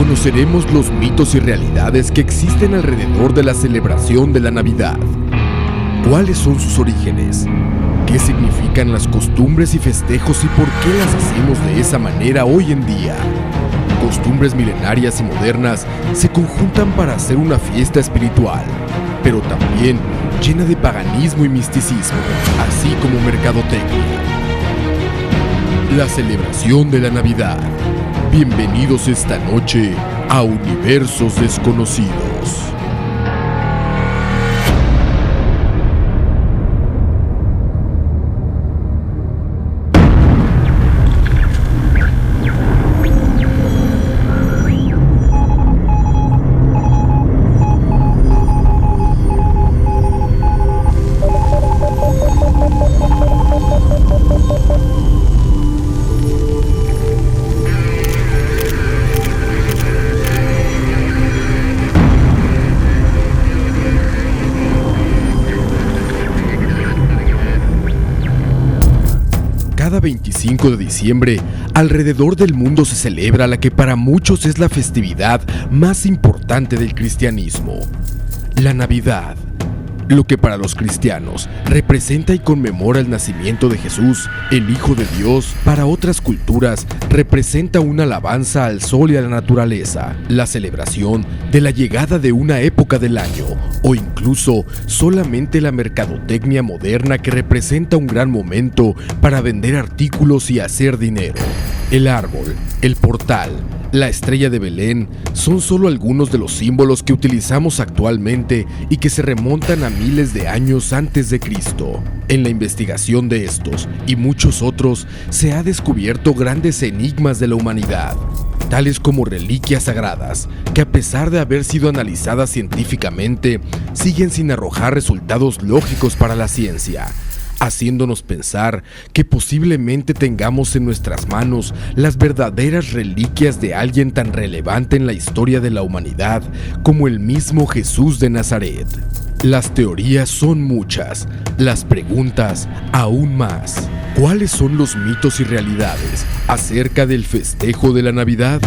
Conoceremos los mitos y realidades que existen alrededor de la celebración de la Navidad. ¿Cuáles son sus orígenes? ¿Qué significan las costumbres y festejos y por qué las hacemos de esa manera hoy en día? Costumbres milenarias y modernas se conjuntan para hacer una fiesta espiritual, pero también llena de paganismo y misticismo, así como mercadotecnia. La celebración de la Navidad. Bienvenidos esta noche a Universos Desconocidos. Cada 25 de diciembre, alrededor del mundo se celebra la que para muchos es la festividad más importante del cristianismo, la Navidad. Lo que para los cristianos representa y conmemora el nacimiento de Jesús, el Hijo de Dios, para otras culturas representa una alabanza al sol y a la naturaleza, la celebración de la llegada de una época del año, o incluso solamente la mercadotecnia moderna que representa un gran momento para vender artículos y hacer dinero. El árbol, el portal, la estrella de Belén son solo algunos de los símbolos que utilizamos actualmente y que se remontan a miles de años antes de Cristo. En la investigación de estos y muchos otros se ha descubierto grandes enigmas de la humanidad, tales como reliquias sagradas, que a pesar de haber sido analizadas científicamente, siguen sin arrojar resultados lógicos para la ciencia, haciéndonos pensar que posiblemente tengamos en nuestras manos las verdaderas reliquias de alguien tan relevante en la historia de la humanidad como el mismo Jesús de Nazaret. Las teorías son muchas, las preguntas aún más. ¿Cuáles son los mitos y realidades acerca del festejo de la Navidad?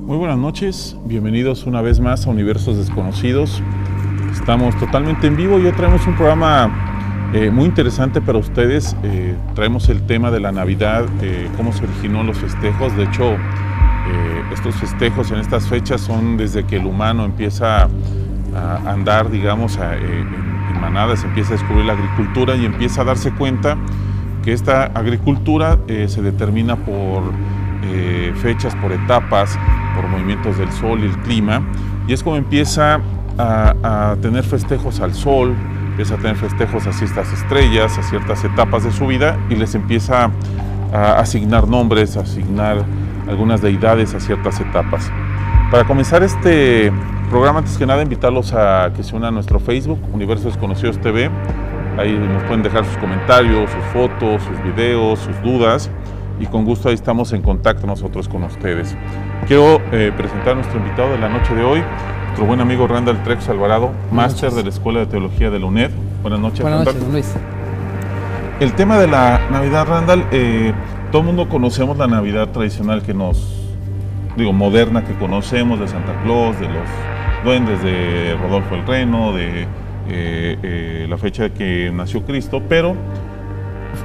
Muy buenas noches, bienvenidos una vez más a Universos Desconocidos. Estamos totalmente en vivo y hoy traemos un programa muy interesante para ustedes. Traemos el tema de la Navidad, cómo se originó los festejos. De hecho, estos festejos en estas fechas son desde que el humano empieza a andar, digamos, en manadas, empieza a descubrir la agricultura y empieza a darse cuenta que esta agricultura se determina por fechas, por etapas, por movimientos del sol y el clima, y es como empieza a tener festejos al sol, empieza a tener festejos a ciertas estrellas, a ciertas etapas de su vida, y les empieza a asignar nombres, a asignar algunas deidades a ciertas etapas. Para comenzar este programa, antes que nada, invitarlos a que se unan a nuestro Facebook, Universos Desconocidos TV. Ahí nos pueden dejar sus comentarios, sus fotos, sus videos, sus dudas, y con gusto ahí estamos en contacto nosotros con ustedes. Quiero presentar a nuestro invitado de la noche de hoy, nuestro buen amigo Randall Trejos Alvarado, máster de la Escuela de Teología de la UNED. Buenas noches, Buenas Randall. noches, don Luis. El tema de la Navidad, Randall, todo el mundo conocemos la Navidad tradicional moderna que conocemos, de Santa Claus, de los duendes, de Rodolfo el Reno, de la fecha de que nació Cristo, pero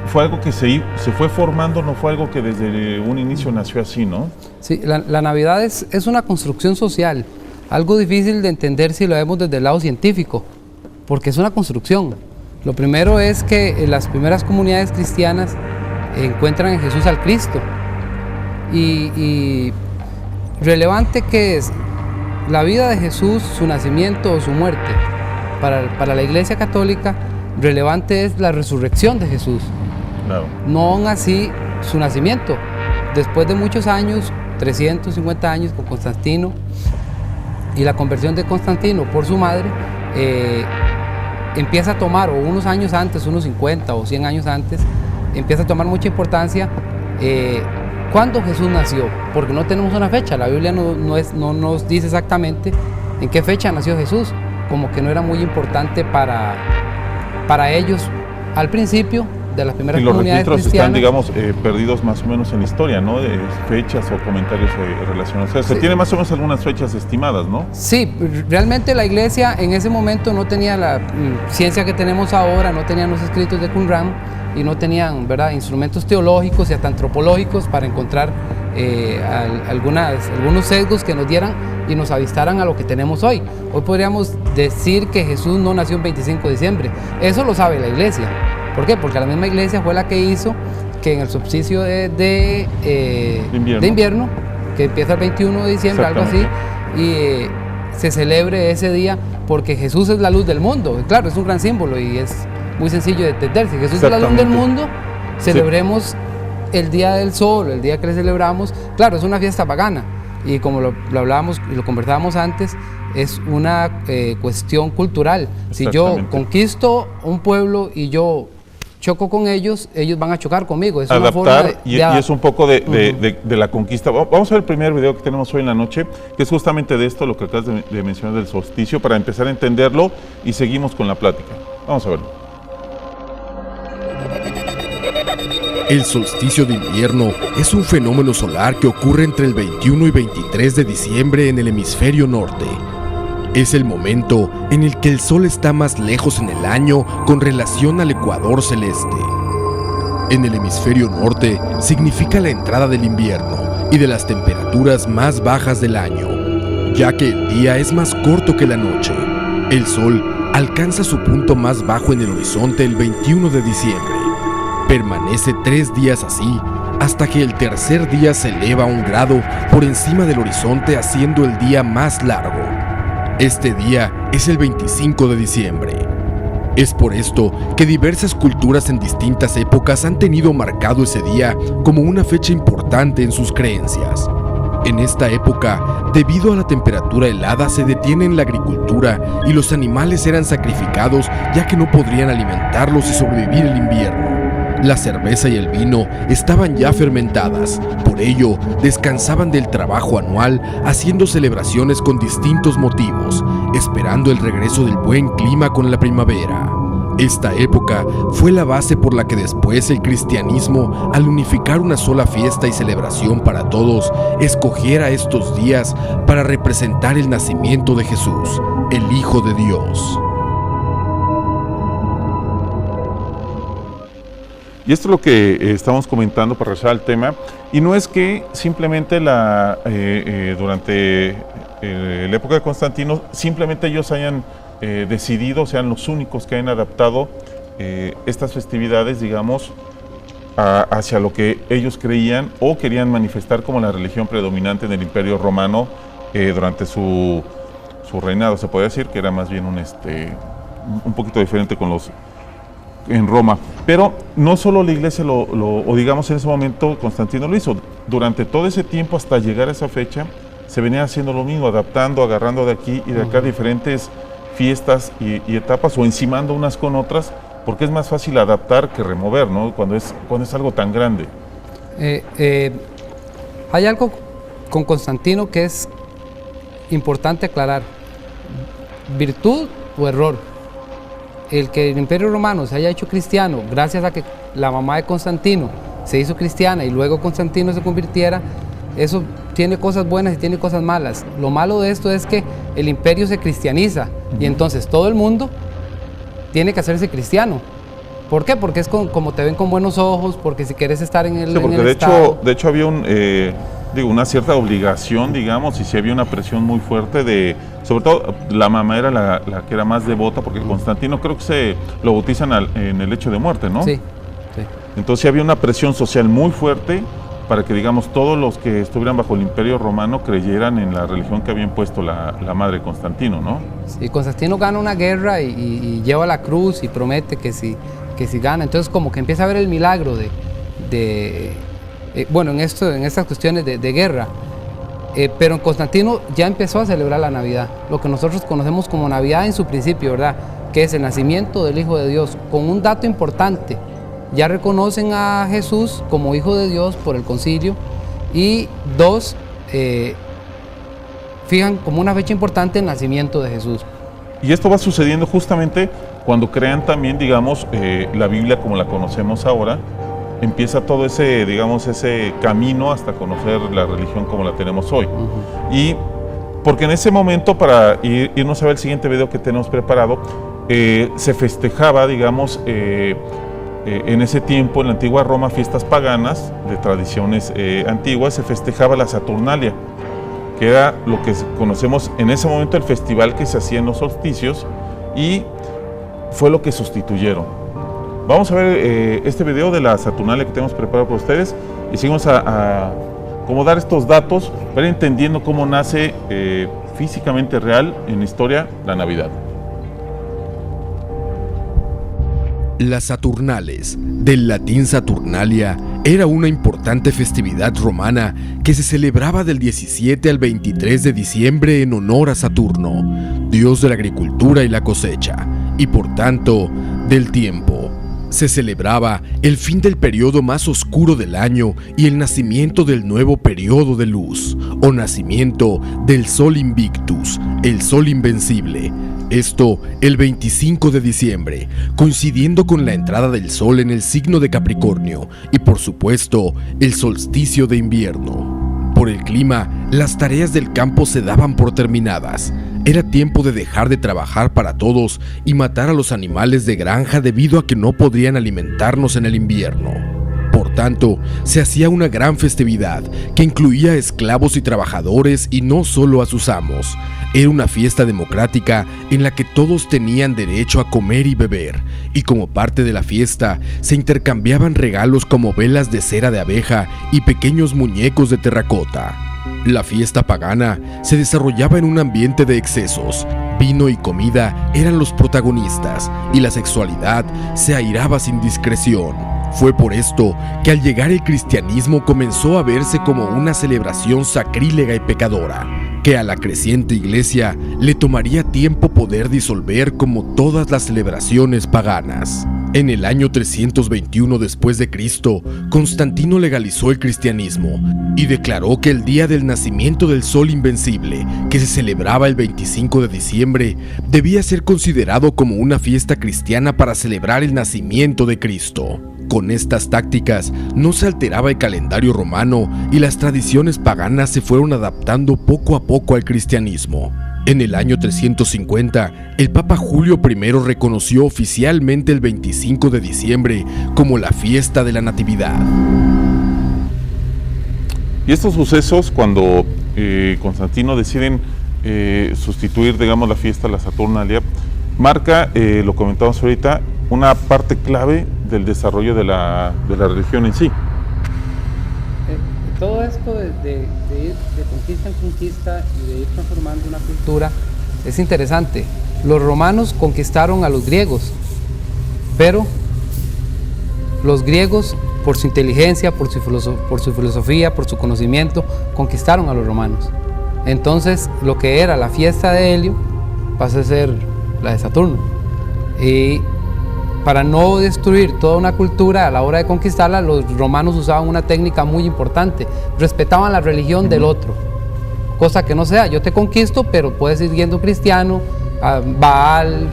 fue algo que se fue formando, no fue algo que desde un inicio nació así, ¿no? Sí, la Navidad es una construcción social, algo difícil de entender si lo vemos desde el lado científico, porque es una construcción. Lo primero es que las primeras comunidades cristianas encuentran en Jesús al Cristo, y relevante que es la vida de Jesús, su nacimiento o su muerte. Para la Iglesia Católica, relevante es la resurrección de Jesús. Claro. No aún así su nacimiento. Después de muchos años, 350 años con Constantino y la conversión de Constantino por su madre, empieza a tomar, o unos años antes, unos 50 o 100 años antes, empieza a tomar mucha importancia cuándo Jesús nació, porque no tenemos una fecha. La Biblia no nos dice exactamente en qué fecha nació Jesús, como que no era muy importante para ellos al principio de las primeras comunidades cristianas. Y los registros están, digamos, perdidos más o menos en la historia, ¿no? De fechas o comentarios relacionados. O sea, se tiene más o menos algunas fechas estimadas, ¿no? Sí, realmente la iglesia en ese momento no tenía la ciencia que tenemos ahora, no tenían los escritos de Qumran y no tenían, ¿verdad?, instrumentos teológicos y hasta antropológicos para encontrar algunos sesgos que nos dieran y nos avistaran a lo que tenemos hoy. Hoy podríamos decir que Jesús no nació el 25 de diciembre. Eso lo sabe la iglesia. ¿Por qué? Porque la misma iglesia fue la que hizo que en el solsticio de invierno, que empieza el 21 de diciembre, algo así, y se celebre ese día porque Jesús es la luz del mundo. Y claro, es un gran símbolo y es muy sencillo de entender. Si Jesús es la luz del mundo, celebremos el día del sol, el día que le celebramos. Claro, es una fiesta pagana y como lo hablábamos y lo conversábamos antes, es una cuestión cultural. Si yo conquisto un pueblo y yo choco con ellos, ellos van a chocar conmigo. Es adaptar, una forma y es un poco de la conquista. Vamos a ver el primer video que tenemos hoy en la noche, que es justamente de esto, lo que acabas de mencionar del solsticio, para empezar a entenderlo y seguimos con la plática. Vamos a verlo. El solsticio de invierno es un fenómeno solar que ocurre entre el 21 y 23 de diciembre en el hemisferio norte. Es el momento en el que el sol está más lejos en el año con relación al ecuador celeste. En el hemisferio norte significa la entrada del invierno y de las temperaturas más bajas del año, ya que el día es más corto que la noche. El sol alcanza su punto más bajo en el horizonte el 21 de diciembre. Permanece 3 días así, hasta que el tercer día se eleva 1 grado por encima del horizonte, haciendo el día más largo. Este día es el 25 de diciembre. Es por esto que diversas culturas en distintas épocas han tenido marcado ese día como una fecha importante en sus creencias. En esta época, debido a la temperatura helada, se detiene en la agricultura y los animales eran sacrificados ya que no podrían alimentarlos y sobrevivir el invierno. La cerveza y el vino estaban ya fermentadas, por ello descansaban del trabajo anual haciendo celebraciones con distintos motivos, esperando el regreso del buen clima con la primavera. Esta época fue la base por la que después el cristianismo, al unificar una sola fiesta y celebración para todos, escogiera estos días para representar el nacimiento de Jesús, el Hijo de Dios. Y esto es lo que estamos comentando para regresar al tema, y no es que simplemente durante la época de Constantino, simplemente ellos hayan decidido, sean los únicos que hayan adaptado estas festividades, digamos, hacia lo que ellos creían o querían manifestar como la religión predominante en el Imperio Romano durante su reinado. Se puede decir que era más bien un poquito diferente con los en Roma, pero no solo la iglesia o digamos en ese momento Constantino lo hizo, durante todo ese tiempo hasta llegar a esa fecha se venía haciendo lo mismo, adaptando, agarrando de aquí y de acá diferentes fiestas y etapas o encimando unas con otras, porque es más fácil adaptar que remover, ¿no? Cuando es algo tan grande. Hay algo con Constantino que es importante aclarar: virtud o error. El que el Imperio Romano se haya hecho cristiano gracias a que la mamá de Constantino se hizo cristiana y luego Constantino se convirtiera, eso tiene cosas buenas y tiene cosas malas. Lo malo de esto es que el imperio se cristianiza y entonces todo el mundo tiene que hacerse cristiano. ¿Por qué? Porque es como te ven con buenos ojos, porque si quieres estar en el, sí, porque en el de estado... hecho había una cierta obligación, digamos, y sí había una presión muy fuerte sobre todo la mamá era la que era más devota, porque Constantino creo que se lo bautizan en el lecho de muerte, ¿no? Sí, sí. Entonces sí había una presión social muy fuerte para que, digamos, todos los que estuvieran bajo el Imperio Romano creyeran en la religión que había impuesto la madre de Constantino, ¿no? Sí, Constantino gana una guerra y lleva la cruz y promete que si gana, entonces como que empieza a ver el milagro bueno, en estas cuestiones de guerra, pero en Constantino ya empezó a celebrar la Navidad, lo que nosotros conocemos como Navidad en su principio, ¿verdad? Que es el nacimiento del Hijo de Dios, con un dato importante: ya reconocen a Jesús como Hijo de Dios por el concilio, y 2, fijan como una fecha importante el nacimiento de Jesús. Y esto va sucediendo justamente cuando crean también, digamos, la Biblia como la conocemos ahora. Empieza todo ese, digamos, ese camino hasta conocer la religión como la tenemos hoy. Y porque en ese momento, para irnos a ver el siguiente video que tenemos preparado, se festejaba, digamos, en ese tiempo, en la antigua Roma, fiestas paganas de tradiciones antiguas, se festejaba la Saturnalia, que era lo que conocemos en ese momento el festival que se hacía en los solsticios, y fue lo que sustituyeron. Vamos a ver este video de la Saturnalia que tenemos preparado para ustedes y seguimos a como dar estos datos para ir entendiendo cómo nace físicamente real en la historia la Navidad. Las Saturnales, del latín Saturnalia, era una importante festividad romana que se celebraba del 17 al 23 de diciembre en honor a Saturno, dios de la agricultura y la cosecha, y por tanto, del tiempo. Se celebraba el fin del periodo más oscuro del año y el nacimiento del nuevo periodo de luz, o nacimiento del Sol Invictus, el Sol Invencible. Esto el 25 de diciembre, coincidiendo con la entrada del Sol en el signo de Capricornio y por supuesto el solsticio de invierno. Por el clima, las tareas del campo se daban por terminadas. Era tiempo de dejar de trabajar para todos y matar a los animales de granja debido a que no podrían alimentarnos en el invierno. Por tanto, se hacía una gran festividad que incluía esclavos y trabajadores y no solo a sus amos. Era una fiesta democrática en la que todos tenían derecho a comer y beber, y como parte de la fiesta se intercambiaban regalos como velas de cera de abeja y pequeños muñecos de terracota. La fiesta pagana se desarrollaba en un ambiente de excesos. Vino y comida eran los protagonistas y la sexualidad se airaba sin discreción. Fue por esto que al llegar el cristianismo comenzó a verse como una celebración sacrílega y pecadora, que a la creciente iglesia le tomaría tiempo poder disolver como todas las celebraciones paganas. En el año 321 después de Cristo, Constantino legalizó el cristianismo y declaró que el día del nacimiento del Sol Invencible, que se celebraba el 25 de diciembre, debía ser considerado como una fiesta cristiana para celebrar el nacimiento de Cristo. Con estas tácticas no se alteraba el calendario romano y las tradiciones paganas se fueron adaptando poco a poco al cristianismo. En el año 350, el Papa Julio I reconoció oficialmente el 25 de diciembre como la fiesta de la Natividad. Y estos sucesos, cuando Constantino deciden sustituir, digamos, la fiesta, la Saturnalia, marca, lo comentamos ahorita, una parte clave del desarrollo de la religión en sí. Todo esto de ir de conquista en conquista y de ir transformando una cultura es interesante. Los romanos conquistaron a los griegos, pero los griegos, por su inteligencia, por su filosofía, por su conocimiento, conquistaron a los romanos. Entonces, lo que era la fiesta de Helio pasa a ser la de Saturno. Y para no destruir toda una cultura a la hora de conquistarla, los romanos usaban una técnica muy importante: respetaban la religión del otro, cosa que no sea, yo te conquisto, pero puedes ir siendo cristiano, a Baal,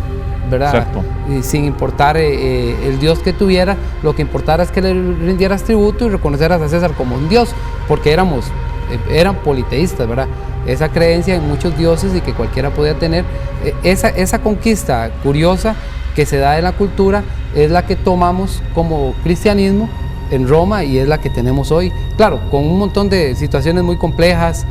¿verdad? Exacto. Y sin importar el dios que tuviera, lo que importara es que le rindieras tributo y reconoceras a César como un dios, porque eran politeístas, ¿verdad? Esa creencia en muchos dioses y que cualquiera podía tener. Esa conquista curiosa que se da en la cultura es la que tomamos como cristianismo en Roma y es la que tenemos hoy. Claro, con un montón de situaciones muy complejas.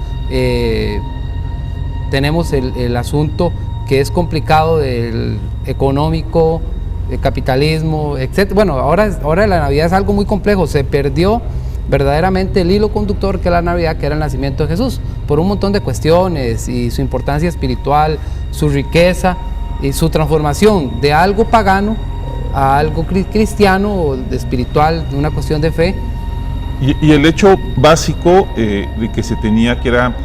Tenemos el asunto que es complicado del económico, el capitalismo, etc. Bueno, ahora la Navidad es algo muy complejo. Se perdió verdaderamente el hilo conductor que es la Navidad, que era el nacimiento de Jesús, por un montón de cuestiones y su importancia espiritual, su riqueza y su transformación de algo pagano a algo cristiano o espiritual, de una cuestión de fe. Y el hecho básico de que se tenía, que era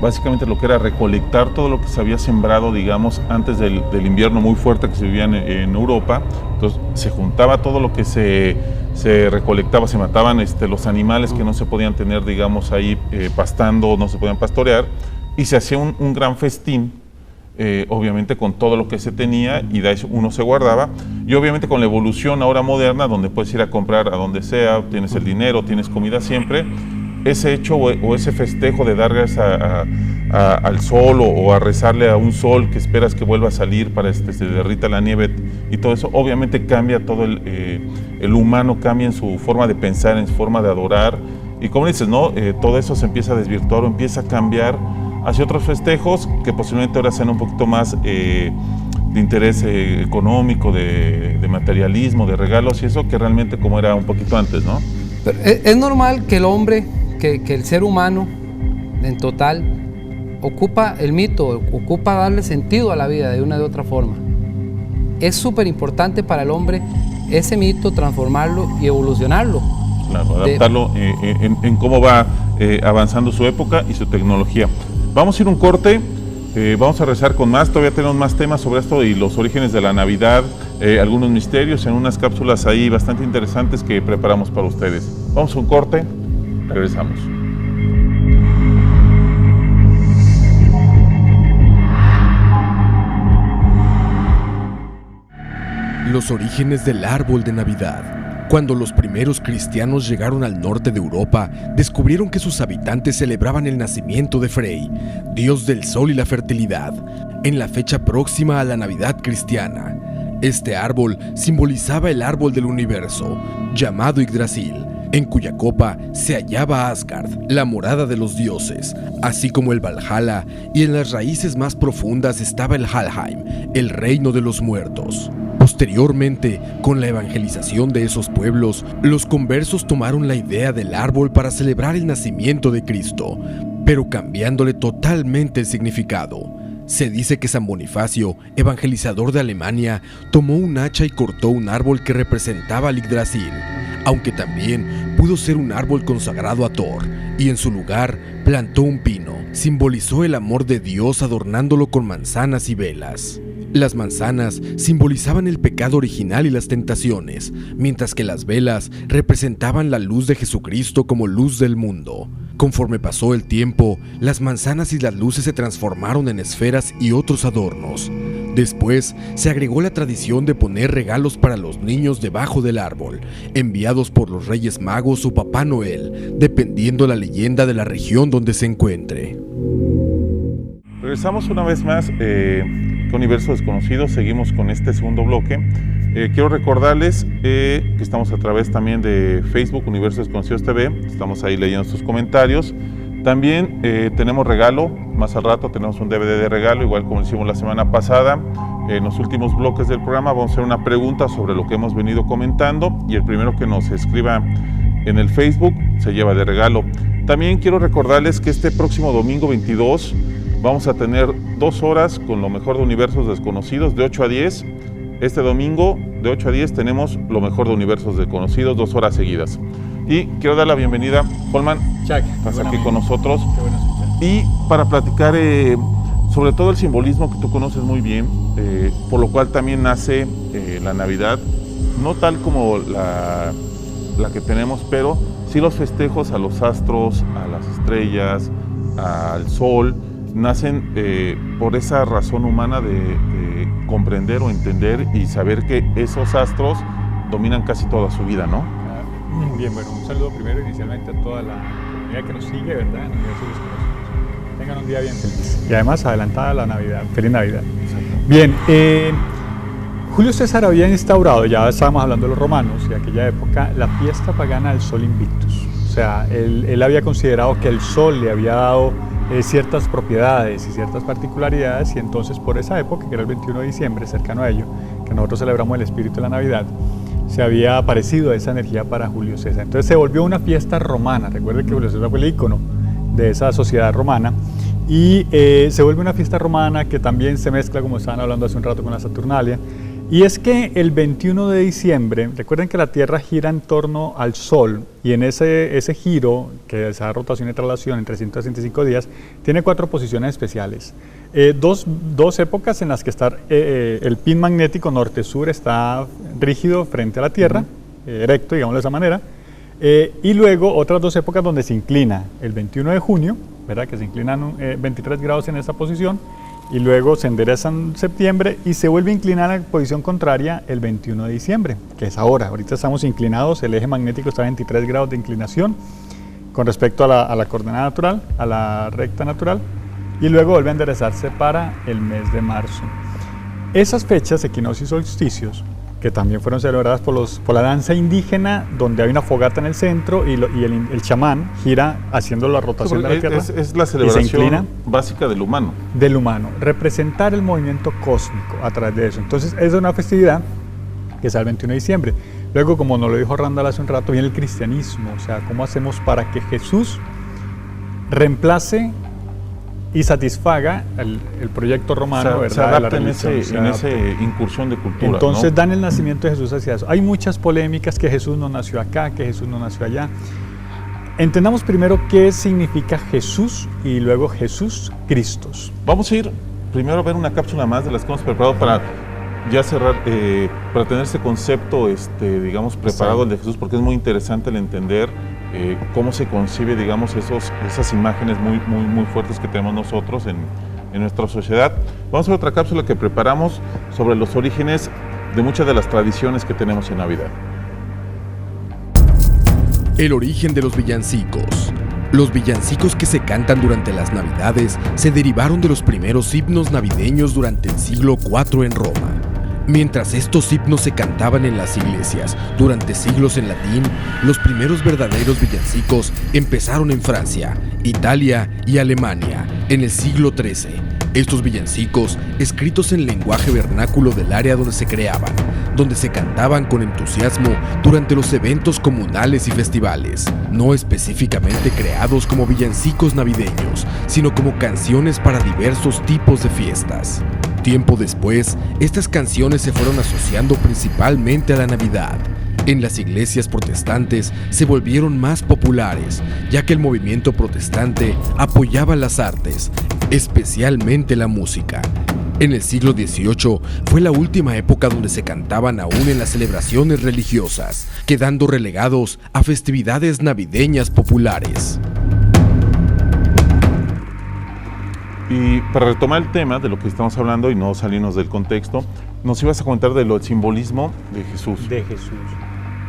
básicamente lo que era recolectar todo lo que se había sembrado, digamos, antes del invierno muy fuerte que se vivía en Europa. Entonces se juntaba todo lo que se recolectaba, se mataban los animales que no se podían tener, digamos, ahí pastando, no se podían pastorear, y se hacía un gran festín, obviamente con todo lo que se tenía, y de eso uno se guardaba, y obviamente con la evolución ahora moderna, donde puedes ir a comprar a donde sea, tienes el dinero, tienes comida siempre, ese hecho o ese festejo de dar gracias al sol o a rezarle a un sol que esperas que vuelva a salir para se derrita la nieve y todo eso, obviamente cambia todo el humano, cambia en su forma de pensar, en su forma de adorar, y como dices, ¿no? Todo eso se empieza a desvirtuar o empieza a cambiar hacia otros festejos que posiblemente ahora sean un poquito más de interés económico, de materialismo, de regalos y eso, que realmente como era un poquito antes, ¿no? Pero es normal que el hombre, que el ser humano en total ocupa el mito, ocupa darle sentido a la vida de una u otra forma. Es súper importante para el hombre ese mito, transformarlo y evolucionarlo. Claro, adaptarlo en cómo va avanzando su época y su tecnología. Vamos a ir un corte, vamos a rezar con más, todavía tenemos más temas sobre esto y los orígenes de la Navidad, algunos misterios en unas cápsulas ahí bastante interesantes que preparamos para ustedes. Vamos a un corte, regresamos. Los orígenes del árbol de Navidad. Cuando los primeros cristianos llegaron al norte de Europa, descubrieron que sus habitantes celebraban el nacimiento de Frey, dios del sol y la fertilidad, en la fecha próxima a la Navidad cristiana. Este árbol simbolizaba el árbol del universo, llamado Yggdrasil, en cuya copa se hallaba Asgard, la morada de los dioses, así como el Valhalla, y en las raíces más profundas estaba el Helheim, el reino de los muertos. Posteriormente, con la evangelización de esos pueblos, los conversos tomaron la idea del árbol para celebrar el nacimiento de Cristo, pero cambiándole totalmente el significado. Se dice que San Bonifacio, evangelizador de Alemania, tomó un hacha y cortó un árbol que representaba al Yggdrasil, aunque también pudo ser un árbol consagrado a Thor, y en su lugar plantó un pino. Simbolizó el amor de Dios adornándolo con manzanas y velas. Las manzanas simbolizaban el pecado original y las tentaciones, mientras que las velas representaban la luz de Jesucristo como luz del mundo. Conforme pasó el tiempo, las manzanas y las luces se transformaron en esferas y otros adornos. Después, se agregó la tradición de poner regalos para los niños debajo del árbol, enviados por los Reyes Magos o Papá Noel, dependiendo la leyenda de la región donde se encuentre. Regresamos una vez más con Universo Desconocido, seguimos con este segundo bloque. Quiero recordarles que estamos a través también de Facebook, Universo Desconocidos TV, estamos ahí leyendo sus comentarios. También tenemos regalo, más al rato tenemos un DVD de regalo, igual como lo hicimos la semana pasada. En los últimos bloques del programa vamos a hacer una pregunta sobre lo que hemos venido comentando y el primero que nos escriba en el Facebook se lleva de regalo. También quiero recordarles que este próximo domingo 22 vamos a tener 2 horas con lo mejor de Universos Desconocidos de 8 a 10. Este domingo de 8 a 10 tenemos lo mejor de Universos Desconocidos, 2 horas seguidas. Y quiero dar la bienvenida, Holman, estás aquí con nosotros. Y para platicar sobre todo el simbolismo que tú conoces muy bien, por lo cual también nace la Navidad, no tal como la que tenemos, pero sí los festejos a los astros, a las estrellas, al sol, nacen por esa razón humana de comprender o entender y saber que esos astros dominan casi toda su vida, ¿no? Bien, bueno, un saludo primero inicialmente a toda la comunidad que nos sigue, ¿verdad? En Universos Desconocidos. Tengan un día bien feliz. Y además adelantada la Navidad. Feliz Navidad. Bien, Julio César había instaurado, ya estábamos hablando de los romanos, y aquella época, la fiesta pagana del Sol Invictus. O sea, él había considerado que el Sol le había dado ciertas propiedades y ciertas particularidades, y entonces por esa época, que era el 21 de diciembre, cercano a ello, que nosotros celebramos el espíritu de la Navidad, se había aparecido esa energía para Julio César. Entonces se volvió una fiesta romana. Recuerden que Julio César fue el ícono de esa sociedad romana, y se vuelve una fiesta romana que también se mezcla, como estaban hablando hace un rato, con la Saturnalia. Y es que el 21 de diciembre, recuerden que la Tierra gira en torno al Sol, y en ese giro, que esa rotación y traslación en 365 días, tiene 4 posiciones especiales. Dos épocas en las que está el pin magnético norte-sur está rígido frente a la Tierra, erecto, digámoslo de esa manera, y luego otras 2 épocas donde se inclina, el 21 de junio, ¿verdad? Que se inclinan 23 grados en esa posición y luego se enderezan en septiembre y se vuelve a inclinar a la posición contraria el 21 de diciembre, que es ahora. Ahorita estamos inclinados, el eje magnético está a 23 grados de inclinación con respecto a la coordenada natural, a la recta natural, y luego vuelve a enderezarse para el mes de marzo. Esas fechas, equinoccios y solsticios, que también fueron celebradas por la danza indígena, donde hay una fogata en el centro y el chamán gira haciendo la rotación de la Tierra. Es la celebración básica del humano. Del humano, representar el movimiento cósmico a través de eso. Entonces, es una festividad que es el 21 de diciembre. Luego, como nos lo dijo Randall hace un rato, viene el cristianismo, o sea, ¿cómo hacemos para que Jesús reemplace y satisfaga el proyecto romano, ¿verdad? Se adapta en esa incursión de cultura. Entonces, ¿no? dan el nacimiento de Jesús hacia eso. Hay muchas polémicas, que Jesús no nació acá, que Jesús no nació allá. Entendamos primero qué significa Jesús y luego Jesús Cristos. Vamos a ir primero a ver una cápsula más de las que hemos preparado para ya cerrar, para tener ese concepto, digamos, preparado, sí, el de Jesús, porque es muy interesante el entender cómo se concibe, digamos, esas imágenes muy fuertes que tenemos nosotros en nuestra sociedad. Vamos a ver otra cápsula que preparamos sobre los orígenes de muchas de las tradiciones que tenemos en Navidad. El origen de los villancicos. Los villancicos que se cantan durante las Navidades se derivaron de los primeros himnos navideños durante el siglo IV en Roma. Mientras estos himnos se cantaban en las iglesias durante siglos en latín, los primeros verdaderos villancicos empezaron en Francia, Italia y Alemania en el siglo XIII. Estos villancicos, escritos en lenguaje vernáculo del área donde se creaban, donde se cantaban con entusiasmo durante los eventos comunales y festivales, no específicamente creados como villancicos navideños, sino como canciones para diversos tipos de fiestas. Tiempo después, estas canciones se fueron asociando principalmente a la Navidad. En las iglesias protestantes se volvieron más populares, ya que el movimiento protestante apoyaba las artes, especialmente la música. En el siglo XVIII fue la última época donde se cantaban aún en las celebraciones religiosas, quedando relegados a festividades navideñas populares. Y para retomar el tema de lo que estamos hablando y no salirnos del contexto, nos ibas a comentar del simbolismo de Jesús. De Jesús.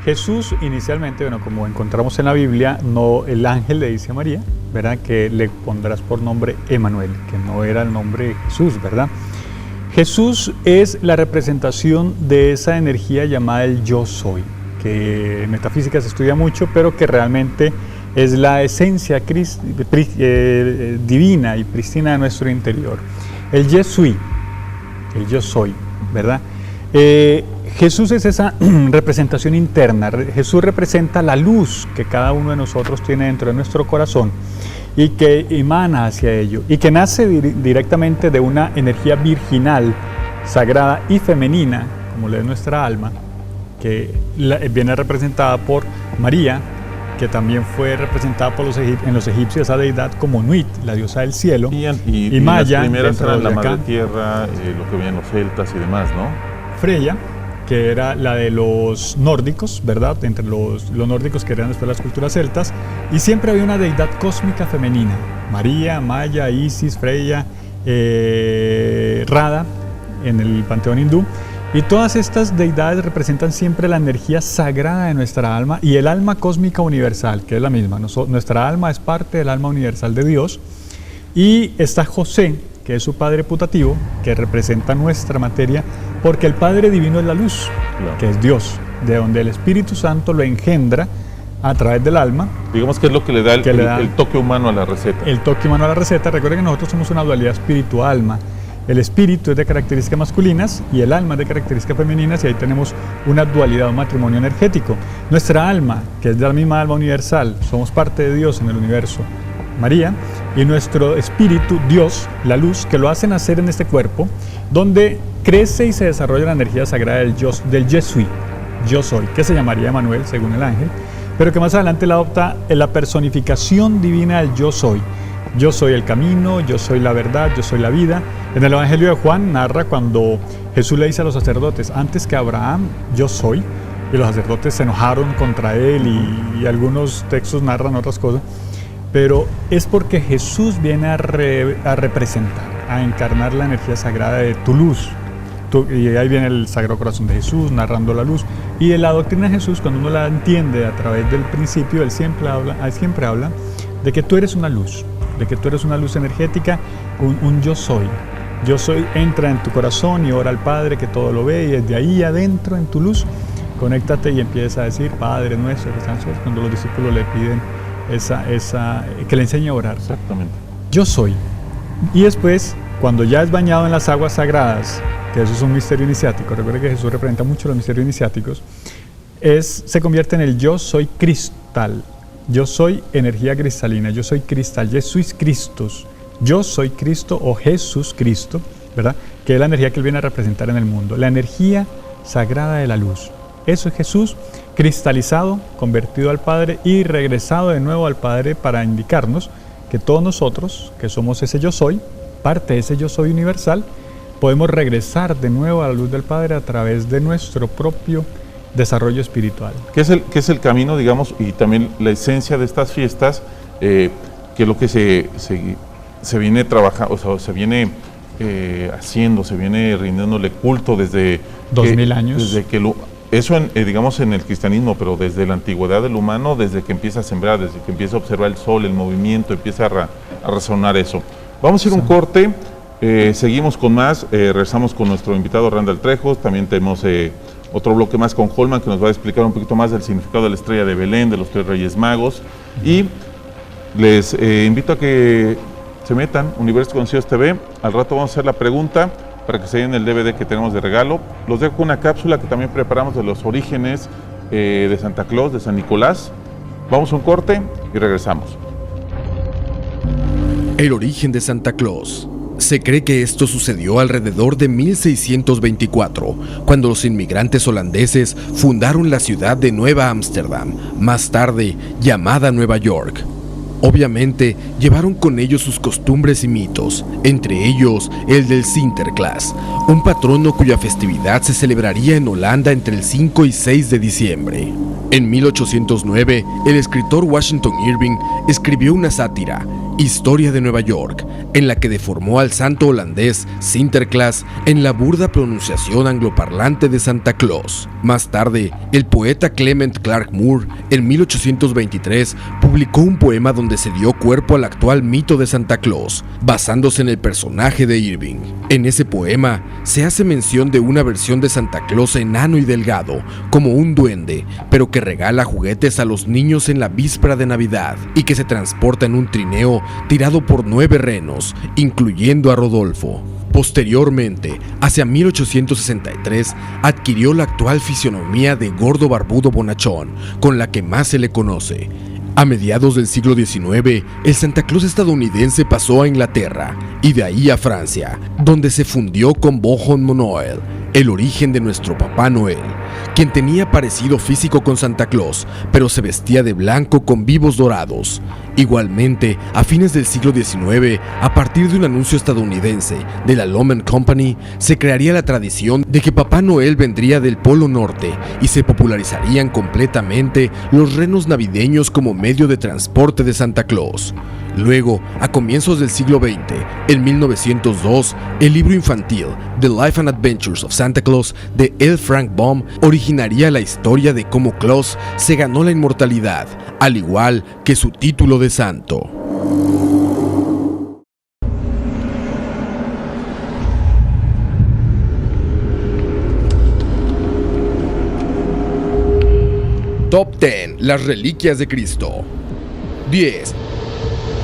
Jesús inicialmente, bueno, como encontramos en la Biblia, no, el ángel le dice a María, ¿verdad?, que le pondrás por nombre Emanuel, que no era el nombre de Jesús, ¿verdad? Jesús es la representación de esa energía llamada el yo soy, que en metafísica se estudia mucho, pero que realmente es la esencia divina y prístina de nuestro interior. El yo soy, ¿verdad? Jesús es esa representación interna. Jesús representa la luz que cada uno de nosotros tiene dentro de nuestro corazón y que emana hacia ello y que nace directamente de una energía virginal, sagrada y femenina, como lo es nuestra alma, que viene representada por María, que también fue representada por en los egipcios esa deidad como Nuit, la diosa del cielo, y Maya, las primeras eran la madre tierra, lo que veían los celtas y demás, ¿no? Freya, que era la de los nórdicos, ¿verdad? Entre los nórdicos que eran después las culturas celtas, y siempre había una deidad cósmica femenina, María, Maya, Isis, Freya, Radha, en el panteón hindú. Y todas estas deidades representan siempre la energía sagrada de nuestra alma y el alma cósmica universal, que es la misma. Nuestra alma es parte del alma universal de Dios. Y está José, que es su padre putativo, que representa nuestra materia, porque el Padre Divino es la luz, claro, que es Dios, de donde el Espíritu Santo lo engendra a través del alma. Digamos que es lo que le da el toque humano a la receta. El toque humano a la receta. Recuerden que nosotros somos una dualidad espíritu-alma. El espíritu es de características masculinas y el alma es de características femeninas, y ahí tenemos una dualidad, un matrimonio energético. Nuestra alma, que es de la misma alma universal, somos parte de Dios en el universo, María, y nuestro espíritu, Dios, la luz, que lo hace nacer en este cuerpo, donde crece y se desarrolla la energía sagrada del Yesui, yo soy, que se llamaría Emanuel según el ángel, pero que más adelante la adopta en la personificación divina del yo soy. Yo soy el camino, yo soy la verdad, yo soy la vida. En el Evangelio de Juan narra cuando Jesús le dice a los sacerdotes, antes que Abraham, yo soy, y los sacerdotes se enojaron contra él, y algunos textos narran otras cosas. pero es porque Jesús viene a representar, a encarnar la energía sagrada de tu luz. Y ahí viene el Sagrado Corazón de Jesús narrando la luz. Y en la doctrina de Jesús, cuando uno la entiende a través del principio, él siempre habla de que tú eres una luz, de que tú eres una luz energética, un yo soy. Yo soy entra en tu corazón y ora al Padre que todo lo ve, y desde ahí adentro en tu luz, conéctate y empieza a decir, Padre nuestro que estás en los cielos, cuando los discípulos le piden que le enseñe a orar. Exactamente. Yo soy. Y después, cuando ya es bañado en las aguas sagradas, que eso es un misterio iniciático, recuerda que Jesús representa mucho los misterios iniciáticos, se convierte en el yo soy cristal, yo soy energía cristalina, yo soy cristal, yo soy Cristos, yo soy Cristo o Jesús Cristo, ¿verdad? Que es la energía que Él viene a representar en el mundo, la energía sagrada de la luz. Eso es Jesús cristalizado, convertido al Padre y regresado de nuevo al Padre para indicarnos que todos nosotros, que somos ese yo soy, parte de ese yo soy universal, podemos regresar de nuevo a la luz del Padre a través de nuestro propio desarrollo espiritual. ¿Qué es el camino, digamos, y también la esencia de estas fiestas, que es lo que se viene trabajando, o sea, se viene haciendo, se viene rindiéndole culto desde 2000 años. Desde que eso, digamos, en el cristianismo, pero desde la antigüedad del humano, desde que empieza a sembrar, desde que empieza a observar el sol, el movimiento, empieza a resonar eso. Vamos a ir a un corte. Seguimos con más, regresamos con nuestro invitado Randall Trejos, también tenemos otro bloque más con Holman que nos va a explicar un poquito más del significado de la estrella de Belén, de los 3 Reyes Magos, y les invito a que se metan Universos Desconocidos TV. Al rato vamos a hacer la pregunta para que se den el DVD que tenemos de regalo. Los dejo con una cápsula que también preparamos de los orígenes de Santa Claus, de San Nicolás. Vamos a un corte y regresamos. El origen de Santa Claus. Se cree que esto sucedió alrededor de 1624, cuando los inmigrantes holandeses fundaron la ciudad de Nueva Ámsterdam, más tarde llamada Nueva York. Obviamente, llevaron con ellos sus costumbres y mitos, entre ellos el del Sinterklaas, un patrono cuya festividad se celebraría en Holanda entre el 5 y 6 de diciembre. En 1809, el escritor Washington Irving escribió una sátira, Historia de Nueva York, en la que deformó al santo holandés Sinterklaas en la burda pronunciación angloparlante de Santa Claus. Más tarde, el poeta Clement Clarke Moore, en 1823, publicó un poema donde se dio cuerpo al actual mito de Santa Claus, basándose en el personaje de Irving. En ese poema, se hace mención de una versión de Santa Claus enano y delgado, como un duende, pero que regala juguetes a los niños en la víspera de Navidad, y que se transporta en un trineo tirado por 9 renos, incluyendo a Rodolfo. Posteriormente, hacia 1863, adquirió la actual fisionomía de gordo barbudo bonachón, con la que más se le conoce. A mediados del siglo XIX, el Santa Claus estadounidense pasó a Inglaterra, y de ahí a Francia, donde se fundió con Bon Noël, el origen de nuestro Papá Noel, quien tenía parecido físico con Santa Claus, pero se vestía de blanco con vivos dorados. Igualmente, a fines del siglo XIX, a partir de un anuncio estadounidense de la Loman Company, se crearía la tradición de que Papá Noel vendría del Polo Norte y se popularizarían completamente los renos navideños como medio de transporte de Santa Claus. Luego, a comienzos del siglo XX, en 1902, el libro infantil The Life and Adventures of Santa Claus de L. Frank Baum originaría la historia de cómo Claus se ganó la inmortalidad, al igual que su título de santo. Top 10. Las reliquias de Cristo. 10.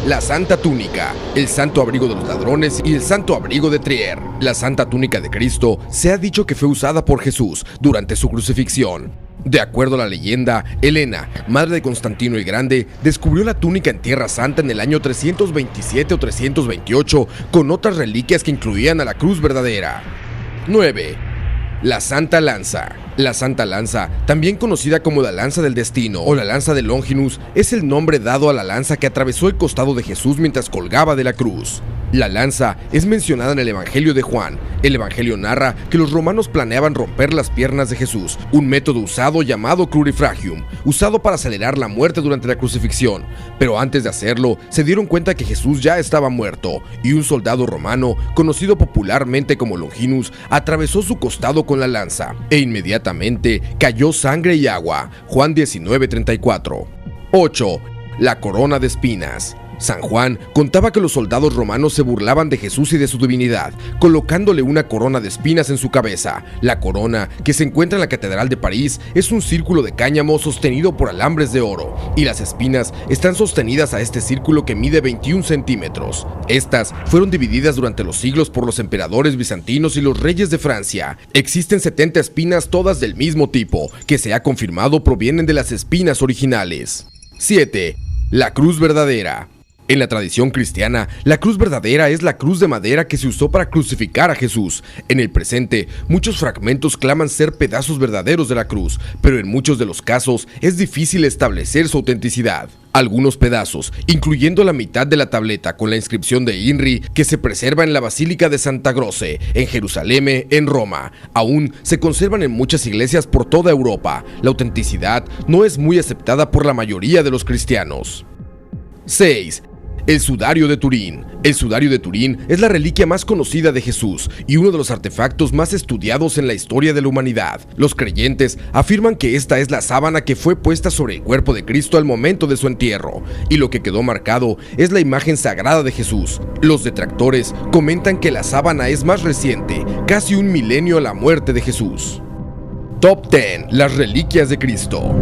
La Santa Túnica, el Santo Abrigo de los Ladrones y el Santo Abrigo de Trier. La Santa Túnica de Cristo se ha dicho que fue usada por Jesús durante su crucifixión. De acuerdo a la leyenda, Helena, madre de Constantino el Grande, descubrió la túnica en Tierra Santa en el año 327 o 328 con otras reliquias que incluían a la cruz verdadera. 9. La Santa Lanza. La Santa Lanza, también conocida como la Lanza del Destino o la Lanza de Longinus, es el nombre dado a la lanza que atravesó el costado de Jesús mientras colgaba de la cruz. La lanza es mencionada en el Evangelio de Juan. El Evangelio narra que los romanos planeaban romper las piernas de Jesús, un método usado llamado crurifragium, usado para acelerar la muerte durante la crucifixión. Pero antes de hacerlo, se dieron cuenta que Jesús ya estaba muerto, y un soldado romano, conocido popularmente como Longinus, atravesó su costado con la lanza, e inmediatamente cayó sangre y agua. Juan 19:34. 8. La corona de espinas. San Juan contaba que los soldados romanos se burlaban de Jesús y de su divinidad, colocándole una corona de espinas en su cabeza. La corona, que se encuentra en la Catedral de París, es un círculo de cáñamo sostenido por alambres de oro, y las espinas están sostenidas a este círculo que mide 21 centímetros. Estas fueron divididas durante los siglos por los emperadores bizantinos y los reyes de Francia. Existen 70 espinas, todas del mismo tipo, que se ha confirmado provienen de las espinas originales. 7. La cruz verdadera. En la tradición cristiana, la cruz verdadera es la cruz de madera que se usó para crucificar a Jesús. En el presente, muchos fragmentos claman ser pedazos verdaderos de la cruz, pero en muchos de los casos es difícil establecer su autenticidad. Algunos pedazos, incluyendo la mitad de la tableta con la inscripción de INRI que se preserva en la Basílica de Santa Croce, en Jerusalén, en Roma, aún se conservan en muchas iglesias por toda Europa. La autenticidad no es muy aceptada por la mayoría de los cristianos. 6. El sudario de Turín. El sudario de Turín es la reliquia más conocida de Jesús y uno de los artefactos más estudiados en la historia de la humanidad. Los creyentes afirman que esta es la sábana que fue puesta sobre el cuerpo de Cristo al momento de su entierro, y lo que quedó marcado es la imagen sagrada de Jesús. Los detractores comentan que la sábana es más reciente, casi un milenio a la muerte de Jesús. Top 10. Las reliquias de Cristo.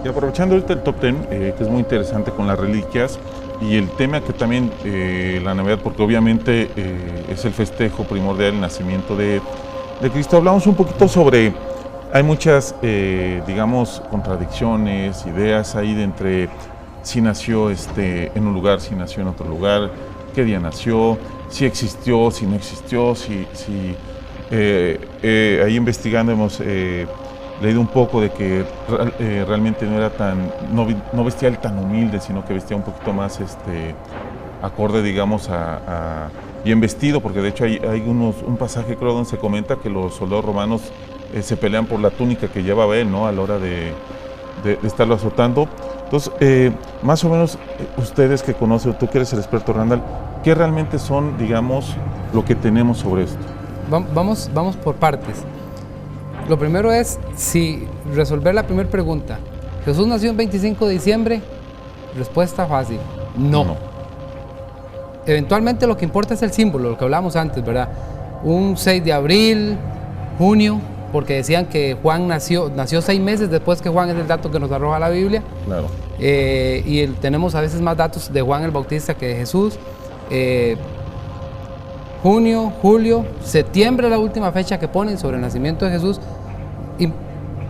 Y aprovechando ahorita el top 10, que es muy interesante con las reliquias, y el tema que también la Navidad, porque obviamente es el festejo primordial del nacimiento de Cristo, hablamos un poquito sobre, hay muchas, digamos, contradicciones, ideas ahí de entre si nació en un lugar, si nació en otro lugar, qué día nació, si existió, si no existió, ahí investigando hemos leído un poco de que realmente no era no vestía el tan humilde, sino que vestía un poquito más acorde, digamos, a bien vestido, porque de hecho hay un pasaje, creo, donde se comenta que los soldados romanos se pelean por la túnica que llevaba él, ¿no? A la hora de estarlo azotando. Entonces, más o menos, ustedes que conocen, tú que eres el experto, Randall, ¿qué realmente son, digamos, lo que tenemos sobre esto? Vamos por partes. Lo primero es resolver la primera pregunta. ¿Jesús nació el 25 de diciembre? Respuesta fácil, no. Eventualmente lo que importa es el símbolo, lo que hablábamos antes, ¿verdad? Un 6 de abril, junio, porque decían que Juan nació 6 meses después, que Juan es el dato que nos arroja la Biblia. Claro. Y tenemos a veces más datos de Juan el Bautista que de Jesús. Junio, julio, septiembre es la última fecha que ponen sobre el nacimiento de Jesús.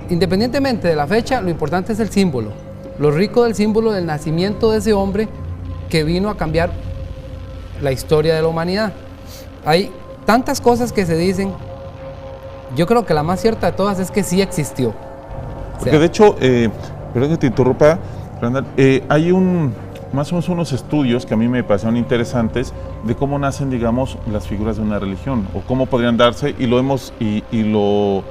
Independientemente de la fecha, lo importante es el símbolo. Lo rico del símbolo del nacimiento de ese hombre que vino a cambiar la historia de la humanidad. Hay tantas cosas que se dicen. Yo creo que la más cierta de todas es que sí existió. Porque de hecho, perdón que te interrumpa, Randall, hay más o menos unos estudios que a mí me parecieron interesantes de cómo nacen, digamos, las figuras de una religión o cómo podrían darse, y lo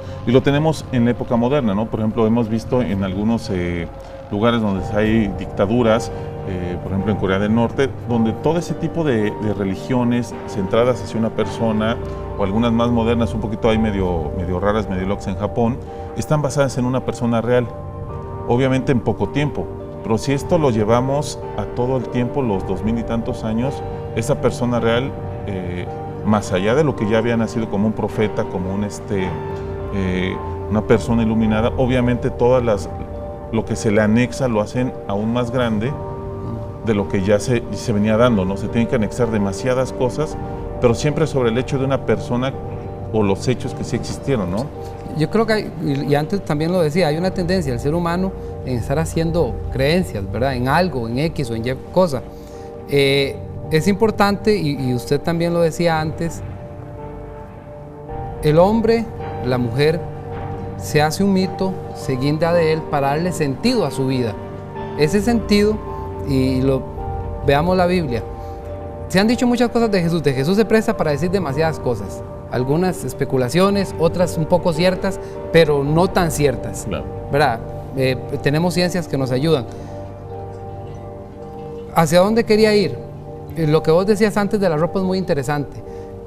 tenemos en la época moderna, ¿no? Por ejemplo, hemos visto en algunos lugares donde hay dictaduras, por ejemplo en Corea del Norte, donde todo ese tipo de religiones centradas hacia una persona, o algunas más modernas, un poquito ahí medio raras, medio locas en Japón, están basadas en una persona real, obviamente en poco tiempo. Pero si esto lo llevamos a todo el tiempo, los 2000 y tantos años, esa persona real, más allá de lo que ya había nacido como un profeta, como una persona iluminada, obviamente lo que se le anexa lo hacen aún más grande de lo que ya se venía dando, ¿no? Se tienen que anexar demasiadas cosas, pero siempre sobre el hecho de una persona o los hechos que sí existieron, ¿no? Yo creo que y antes también lo decía, hay una tendencia del ser humano en estar haciendo creencias, ¿verdad? En algo, en X o en Y cosa. Es importante, y usted también lo decía antes, el hombre, la mujer, se hace un mito, se guinda de él para darle sentido a su vida. Ese sentido, y lo veamos la Biblia. Se han dicho muchas cosas de Jesús se presta para decir demasiadas cosas, algunas especulaciones, otras un poco ciertas, pero no tan ciertas, Claro. ¿verdad? Tenemos ciencias que nos ayudan. ¿Hacia dónde quería ir? Lo que vos decías antes de la ropa es muy interesante.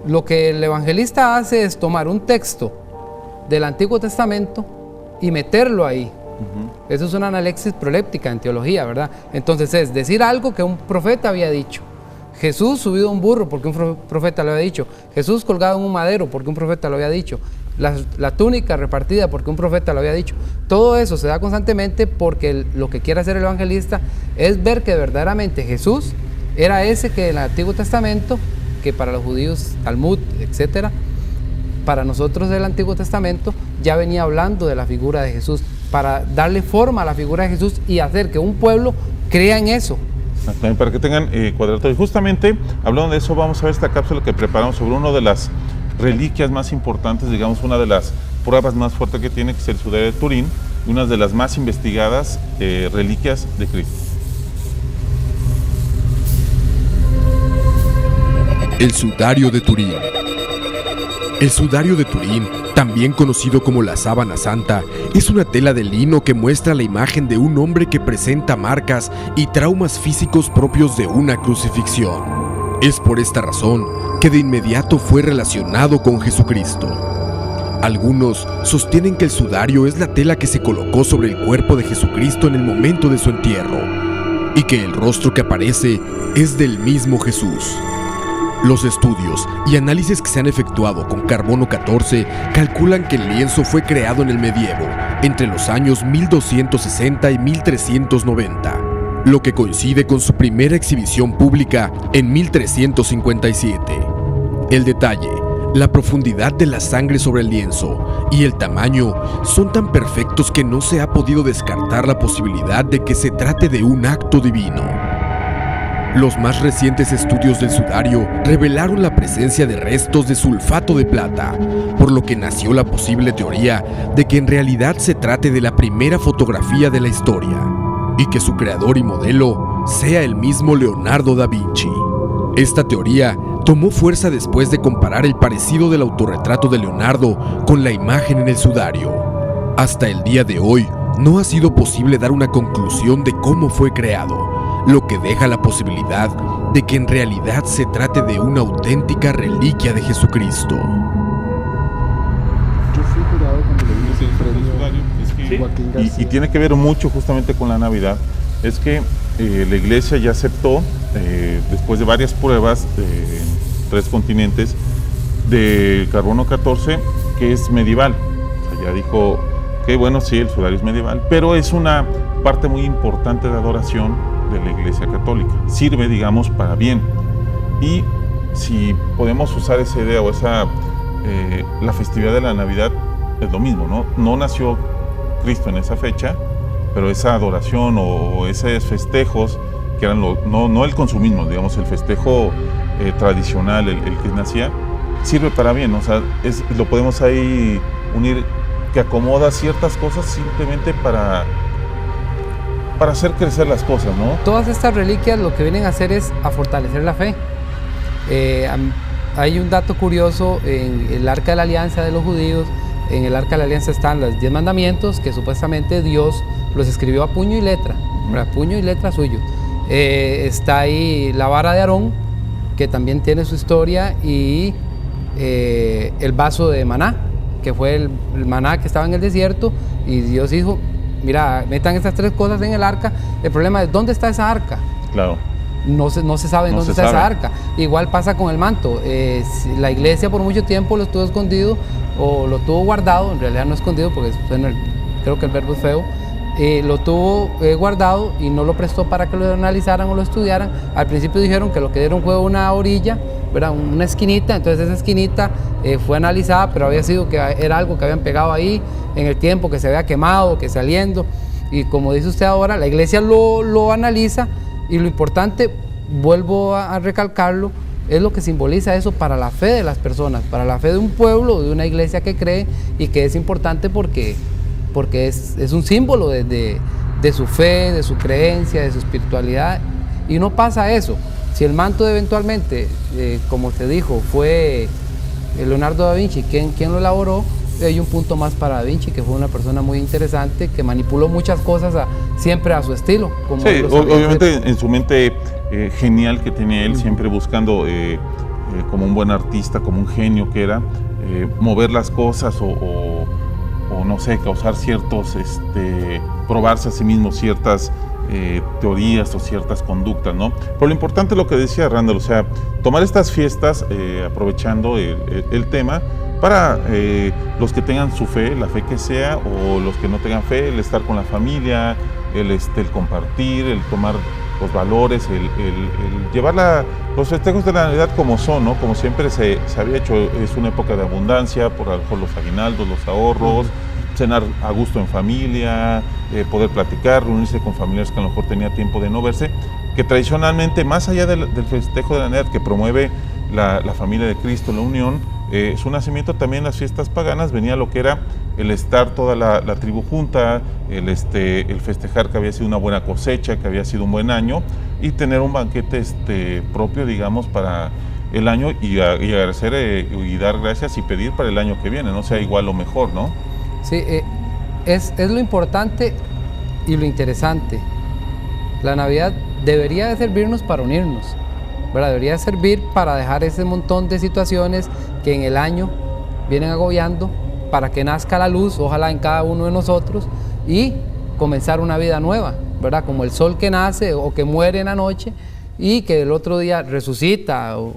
Lo que el evangelista hace es tomar un texto del Antiguo Testamento y meterlo ahí. Eso es una analexis proléptica en teología, ¿verdad? Entonces es decir algo que un profeta había dicho. Jesús subido a un burro porque un profeta lo había dicho. Jesús colgado en un madero porque un profeta lo había dicho. La túnica repartida porque un profeta lo había dicho. Todo eso se da constantemente porque lo que quiere hacer el evangelista es ver que verdaderamente Jesús era ese que en el Antiguo Testamento, que para los judíos, Talmud, etcétera, para nosotros del Antiguo Testamento ya venía hablando de la figura de Jesús, para darle forma a la figura de Jesús y hacer que un pueblo crea en eso. Para que tengan cuadratura. Y justamente, hablando de eso, vamos a ver esta cápsula que preparamos sobre una de las reliquias más importantes, digamos, una de las pruebas más fuertes que tiene, que es el sudario de Turín, una de las más investigadas reliquias de Cristo. El sudario de Turín. El sudario de Turín, también conocido como la sábana santa, es una tela de lino que muestra la imagen de un hombre que presenta marcas y traumas físicos propios de una crucifixión. Es por esta razón que de inmediato fue relacionado con Jesucristo. Algunos sostienen que el sudario es la tela que se colocó sobre el cuerpo de Jesucristo en el momento de su entierro, y que el rostro que aparece es del mismo Jesús. Los estudios y análisis que se han efectuado con carbono 14 calculan que el lienzo fue creado en el medievo, entre los años 1260 y 1390, lo que coincide con su primera exhibición pública en 1357. El detalle, la profundidad de la sangre sobre el lienzo y el tamaño son tan perfectos que no se ha podido descartar la posibilidad de que se trate de un acto divino. Los más recientes estudios del sudario revelaron la presencia de restos de sulfato de plata, por lo que nació la posible teoría de que en realidad se trate de la primera fotografía de la historia, y que su creador y modelo sea el mismo Leonardo da Vinci. Esta teoría tomó fuerza después de comparar el parecido del autorretrato de Leonardo con la imagen en el sudario. Hasta el día de hoy, no ha sido posible dar una conclusión de cómo fue creado, lo que deja la posibilidad de que en realidad se trate de una auténtica reliquia de Jesucristo. Yo fui jurado cuando le vi el premio Joaquín García. Y tiene que ver mucho justamente con la Navidad. Es que la iglesia ya aceptó, después de varias pruebas en 3 continentes, de carbono 14, que es medieval. O sea, ya dijo que bueno, sí, el sudario es medieval, pero es una parte muy importante de adoración de la Iglesia Católica. Sirve, digamos, para bien. Y si podemos usar esa idea o la festividad de la Navidad es lo mismo, ¿no? No nació Cristo en esa fecha, pero esa adoración o esos festejos que eran no el consumismo, digamos, el festejo tradicional, el que nacía, sirve para bien, ¿no? O sea, lo podemos ahí unir, que acomoda ciertas cosas simplemente para hacer crecer las cosas, ¿no? Todas estas reliquias lo que vienen a hacer es a fortalecer la fe. Hay un dato curioso en el Arca de la Alianza de los judíos. En el Arca de la Alianza están los 10 mandamientos que supuestamente Dios los escribió a puño y letra, ¿verdad? Puño y letra suyo. Está ahí la vara de Aarón, que también tiene su historia, y el vaso de maná, que fue el maná que estaba en el desierto, y Dios dijo: mira, metan estas 3 cosas en el arca. El problema es, ¿dónde está esa arca? Claro. No se sabe dónde está esa arca. Igual pasa con el manto. La iglesia por mucho tiempo lo estuvo escondido o lo tuvo guardado, en realidad no escondido porque creo que el verbo es feo. Lo tuvo guardado y no lo prestó para que lo analizaran o lo estudiaran. Al principio dijeron que lo que dieron fue una orilla, ¿verdad? Una esquinita, entonces esa esquinita fue analizada, pero había sido que era algo que habían pegado ahí en el tiempo, que se había quemado, que saliendo, y como dice usted ahora, la iglesia lo analiza, y lo importante, vuelvo a recalcarlo, es lo que simboliza eso para la fe de las personas, para la fe de un pueblo, de una iglesia que cree, y que es importante porque es un símbolo de su fe, de su creencia, de su espiritualidad, y no pasa eso. Si el manto eventualmente, como te dijo, fue Leonardo da Vinci quien lo elaboró, hay un punto más para Da Vinci, que fue una persona muy interesante, que manipuló muchas cosas siempre a su estilo. Como sí, obviamente en su mente genial que tenía él, siempre buscando como un buen artista, como un genio que era, mover las cosas o no sé, causar ciertos, probarse a sí mismo ciertas teorías o ciertas conductas, ¿no? Pero lo importante es lo que decía Randall, o sea, tomar estas fiestas aprovechando el tema para los que tengan su fe, la fe que sea, o los que no tengan fe, el estar con la familia, el compartir, el tomar los valores, el llevar los festejos de la Navidad como son, ¿no? Como siempre se había hecho. Es una época de abundancia, por los aguinaldos, los ahorros, cenar a gusto en familia, poder platicar, reunirse con familiares que a lo mejor tenía tiempo de no verse, que tradicionalmente, más allá del festejo de la Navidad que promueve la familia de Cristo, la unión, su nacimiento, también las fiestas paganas venía lo que era el estar toda la tribu junta, el festejar que había sido una buena cosecha, que había sido un buen año, y tener un banquete propio, digamos, para el año, y agradecer y dar gracias y pedir para el año que viene, no sea igual o mejor, ¿no? Sí, es lo importante y lo interesante. La Navidad debería de servirnos para unirnos, ¿verdad? Debería servir para dejar ese montón de situaciones que en el año vienen agobiando, para que nazca la luz, ojalá en cada uno de nosotros, y comenzar una vida nueva, ¿verdad? Como el sol que nace o que muere en la noche y que el otro día resucita o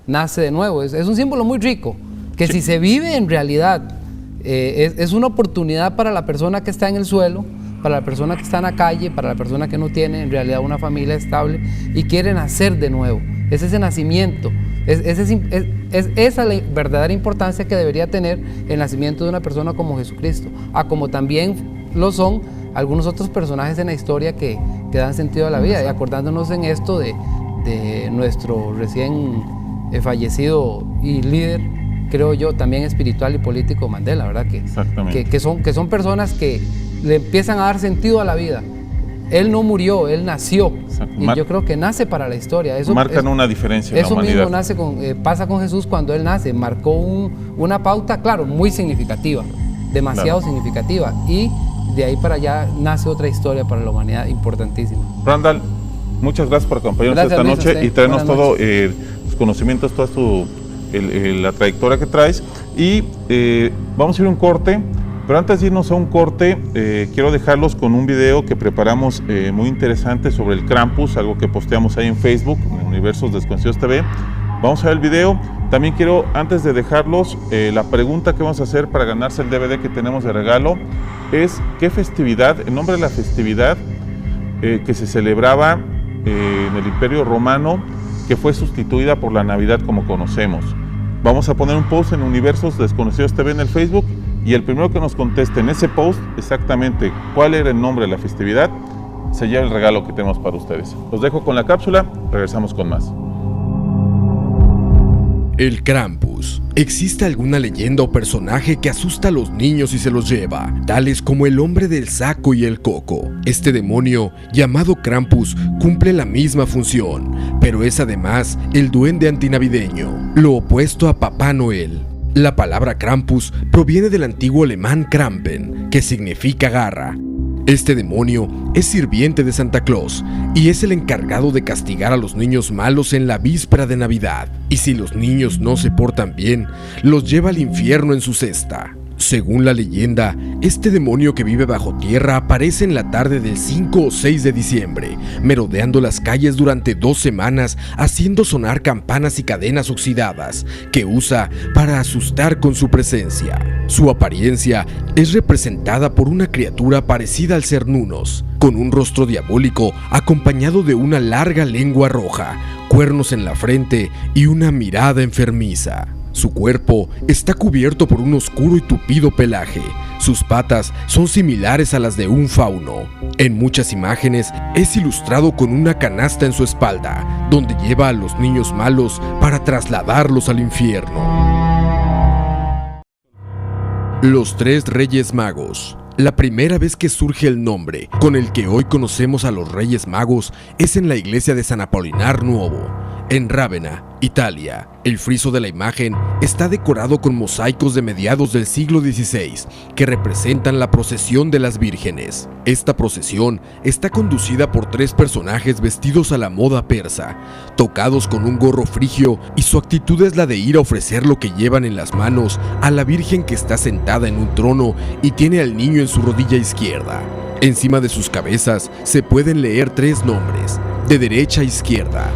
nace de nuevo. Es un símbolo muy rico, que si se vive en realidad, es una oportunidad para la persona que está en el suelo, para la persona que está en la calle, para la persona que no tiene en realidad una familia estable y quiere nacer de nuevo. Es ese nacimiento, es esa la verdadera importancia que debería tener el nacimiento de una persona como Jesucristo, como también lo son algunos otros personajes en la historia que dan sentido a la vida. Y acordándonos en esto de nuestro recién fallecido y líder, creo yo, también espiritual y político, Mandela, ¿verdad? Que son personas que le empiezan a dar sentido a la vida. Él no murió, él nació. Y yo creo que nace para la historia. Marcan una diferencia en la humanidad. Eso mismo pasa con Jesús cuando él nace. Marcó una pauta, claro, muy significativa, demasiado significativa. Y de ahí para allá nace otra historia para la humanidad importantísima. Randall, muchas gracias por acompañarnos esta noche y traernos todos los conocimientos, toda la trayectoria que traes. Y vamos a ir a un corte. Pero antes de irnos a un corte, quiero dejarlos con un video que preparamos muy interesante sobre el Krampus, algo que posteamos ahí en Facebook, en Universos Desconocidos TV. Vamos a ver el video. También quiero, antes de dejarlos, la pregunta que vamos a hacer para ganarse el DVD que tenemos de regalo es: ¿qué festividad, el nombre de la festividad que se celebraba en el Imperio Romano, que fue sustituida por la Navidad como conocemos? Vamos a poner un post en Universos Desconocidos TV en el Facebook, y el primero que nos conteste en ese post exactamente cuál era el nombre de la festividad, se lleva el regalo que tenemos para ustedes. Los dejo con la cápsula, regresamos con más. El Krampus. ¿Existe alguna leyenda o personaje que asusta a los niños y se los lleva? Tales como el hombre del saco y el coco. Este demonio, llamado Krampus, cumple la misma función, pero es además el duende antinavideño, lo opuesto a Papá Noel. La palabra Krampus proviene del antiguo alemán Krampen, que significa garra. Este demonio es sirviente de Santa Claus y es el encargado de castigar a los niños malos en la víspera de Navidad. Y si los niños no se portan bien, los lleva al infierno en su cesta. Según la leyenda, este demonio que vive bajo tierra aparece en la tarde del 5 o 6 de diciembre, merodeando las calles durante 2 semanas, haciendo sonar campanas y cadenas oxidadas, que usa para asustar con su presencia. Su apariencia es representada por una criatura parecida al Cernunos, con un rostro diabólico acompañado de una larga lengua roja, cuernos en la frente y una mirada enfermiza. Su cuerpo está cubierto por un oscuro y tupido pelaje. Sus patas son similares a las de un fauno. En muchas imágenes es ilustrado con una canasta en su espalda, donde lleva a los niños malos para trasladarlos al infierno. Los 3 Reyes Magos. La primera vez que surge el nombre con el que hoy conocemos a los Reyes Magos es en la iglesia de San Apolinar Nuovo, en Rávena, Italia. El friso de la imagen está decorado con mosaicos de mediados del siglo XVI que representan la procesión de las vírgenes. Esta procesión está conducida por 3 personajes vestidos a la moda persa, tocados con un gorro frigio, y su actitud es la de ir a ofrecer lo que llevan en las manos a la Virgen, que está sentada en un trono y tiene al niño en su rodilla izquierda. Encima de sus cabezas se pueden leer 3 nombres, de derecha a izquierda: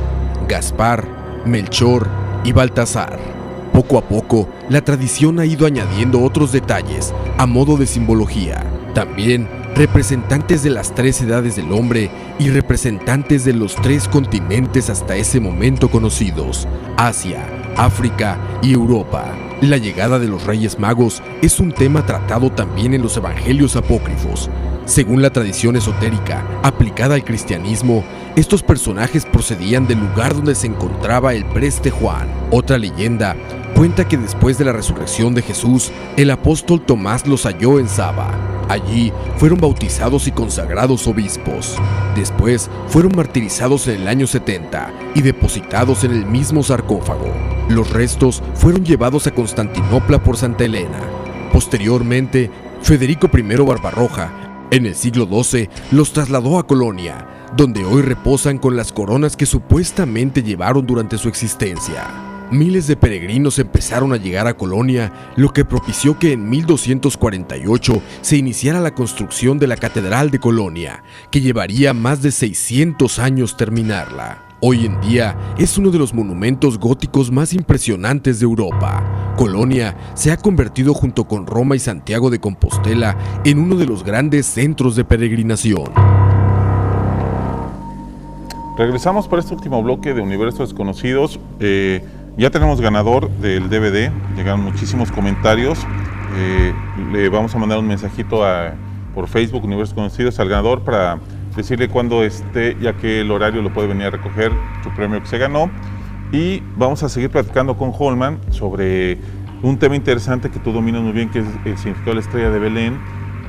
Gaspar, Melchor y Baltasar. Poco a poco, la tradición ha ido añadiendo otros detalles a modo de simbología. También representantes de las 3 edades del hombre y representantes de los 3 continentes hasta ese momento conocidos: Asia, África y Europa. La llegada de los Reyes Magos es un tema tratado también en los evangelios apócrifos. Según la tradición esotérica aplicada al cristianismo, estos personajes procedían del lugar donde se encontraba el preste Juan. Otra leyenda cuenta que después de la resurrección de Jesús, el apóstol Tomás los halló en Saba. Allí fueron bautizados y consagrados obispos. Después fueron martirizados en el año 70 y depositados en el mismo sarcófago. Los restos fueron llevados a Constantinopla por Santa Elena. Posteriormente, Federico I Barbarroja, en el siglo XII, los trasladó a Colonia, donde hoy reposan con las coronas que supuestamente llevaron durante su existencia. Miles de peregrinos empezaron a llegar a Colonia, lo que propició que en 1248 se iniciara la construcción de la Catedral de Colonia, que llevaría más de 600 años terminarla. Hoy en día es uno de los monumentos góticos más impresionantes de Europa. Colonia se ha convertido, junto con Roma y Santiago de Compostela, en uno de los grandes centros de peregrinación. Regresamos para este último bloque de Universos Desconocidos. Ya tenemos ganador del DVD, llegaron muchísimos comentarios. Le vamos a mandar un mensajito por Facebook, Universos Desconocidos, al ganador para decirle cuándo esté, ya que el horario lo puede venir a recoger, su premio que se ganó. Y vamos a seguir platicando con Holman sobre un tema interesante que tú dominas muy bien, que es el significado de la estrella de Belén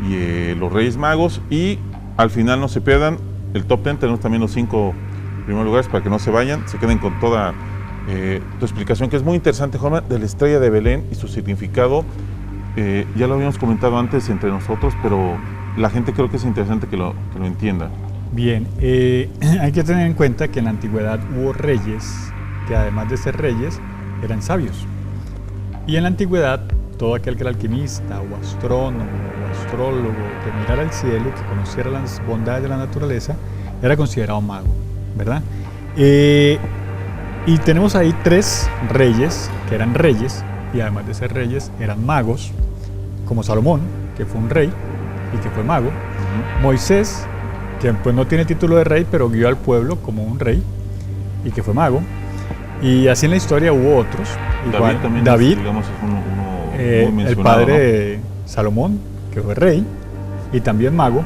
y los Reyes Magos. Y al final no se pierdan el top 10, tenemos también los 5 primeros lugares para que no se vayan, se queden con toda tu explicación, que es muy interesante, Holman, de la estrella de Belén y su significado. Ya lo habíamos comentado antes entre nosotros, pero la gente creo que es interesante que lo entienda. Bien, hay que tener en cuenta que en la antigüedad hubo reyes que, además de ser reyes, eran sabios. Y en la antigüedad, todo aquel que era alquimista o astrónomo o astrólogo, que mirara el cielo, que conociera las bondades de la naturaleza, era considerado mago, ¿verdad? Y tenemos ahí 3 reyes que eran reyes y, además de ser reyes, eran magos, como Salomón, que fue un rey y que fue mago. Moisés, que pues no tiene título de rey, pero guió al pueblo como un rey y que fue mago. Y así en la historia hubo otros. David, digamos, es uno muy el padre de Salomón, que fue rey y también mago,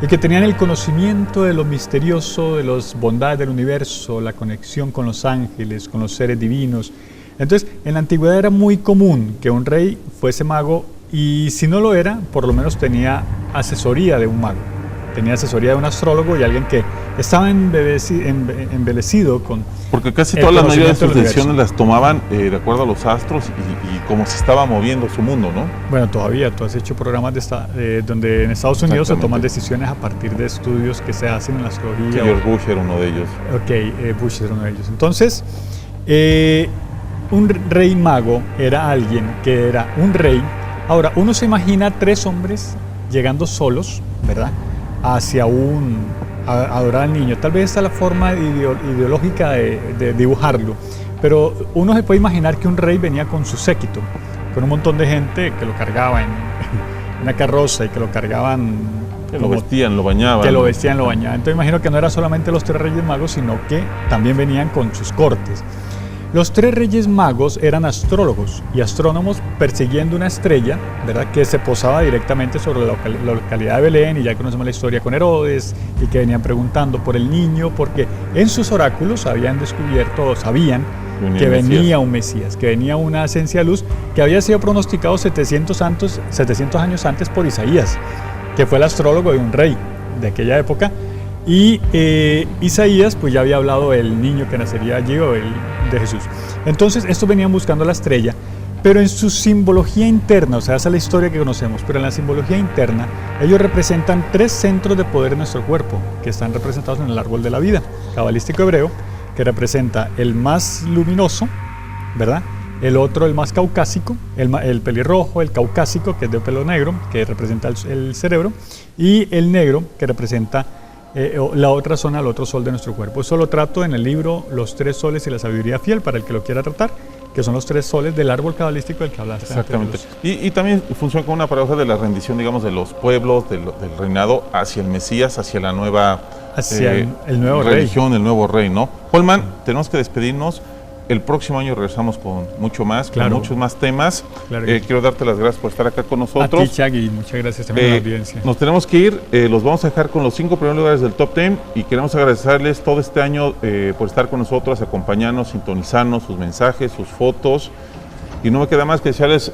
y que tenían el conocimiento de lo misterioso, de las bondades del universo, la conexión con los ángeles, con los seres divinos. Entonces, en la antigüedad era muy común que un rey fuese mago, y si no lo era, por lo menos tenía asesoría de un mago, tenía asesoría de un astrólogo y alguien que estaba embelecido con... Porque casi todas las mayoría de sus decisiones las tomaban de acuerdo a los astros y cómo se estaba moviendo su mundo, ¿no? Bueno, todavía tú has hecho programas donde en Estados Unidos se toman decisiones a partir de estudios que se hacen en la astrología. George Bush era uno de ellos. Ok, Bush era uno de ellos. Entonces, un rey mago era alguien que era un rey. Ahora, uno se imagina 3 hombres llegando solos, ¿verdad?, hacia a adorar al niño. Tal vez esta es la forma ideológica de dibujarlo, pero uno se puede imaginar que un rey venía con su séquito, con un montón de gente que lo cargaba en una carroza y que lo cargaban, que lo vestían, lo bañaban. Que lo vestían, lo bañaban. Entonces imagino que no era solamente los 3 reyes magos, sino que también venían con sus cortes. Los 3 reyes magos eran astrólogos y astrónomos persiguiendo una estrella, ¿verdad?, que se posaba directamente sobre la localidad de Belén, y ya conocemos la historia con Herodes, y que venían preguntando por el niño, porque en sus oráculos habían descubierto, sabían que venía un Mesías, que venía una esencia de luz que había sido pronosticado 700 años antes por Isaías. que fue el astrólogo de un rey de aquella época. Y Isaías pues ya había hablado del niño que nacería allí, o de Jesús. Entonces estos venían buscando la estrella, pero en su simbología interna, o sea, esa es la historia que conocemos, pero en la simbología interna ellos representan 3 centros de poder en nuestro cuerpo, que están representados en el árbol de la vida cabalístico hebreo, que representa el más luminoso, ¿verdad? El otro, el más caucásico, el pelirrojo, el caucásico, que es de pelo negro, que representa el cerebro, y el negro, que representa la otra zona, el otro sol de nuestro cuerpo. Eso lo trato en el libro Los 3 soles y la sabiduría fiel, para el que lo quiera tratar, que son los 3 soles del árbol cabalístico del que hablaste. Exactamente. Y también funciona como una paradoja de la rendición, digamos, de los pueblos, del reinado hacia el Mesías, hacia la nueva el nuevo religión, rey. El nuevo rey, ¿no? Holman, tenemos que despedirnos. El próximo año regresamos con mucho más, claro, con muchos más temas. Claro quiero darte las gracias por estar acá con nosotros. A ti, Chagui, muchas gracias también a la audiencia. Nos tenemos que ir, los vamos a dejar con los 5 primeros lugares del Top 10 y queremos agradecerles todo este año por estar con nosotros, acompañarnos, sintonizarnos, sus mensajes, sus fotos. Y no me queda más que desearles